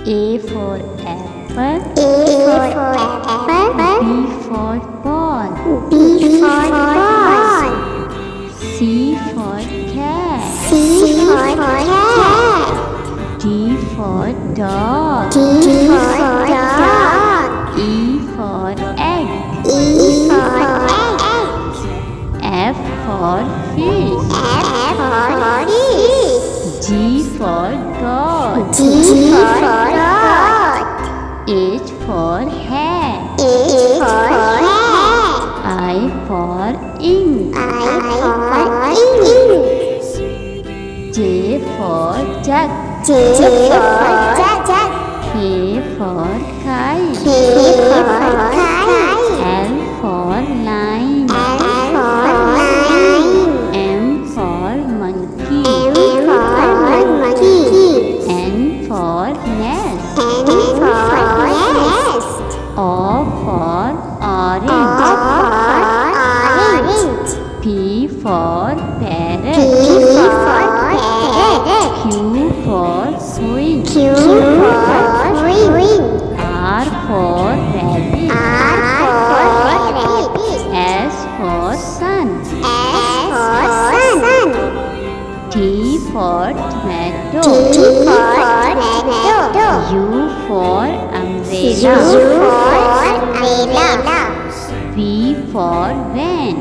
A for apple. B for ball. C for cat. D for dog. E for egg. F for fish. G for goat. H for hat. I for ink. J for jug. K for kite. L for line. M for monkey. N for nest. O for orange. P for parrot. Q for queen. R for rabbit. S for sun. T for tomato. U for umbrella. V for van.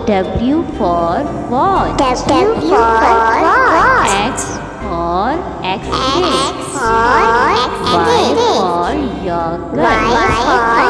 W for watch. X for X-ray. Y for yogurt.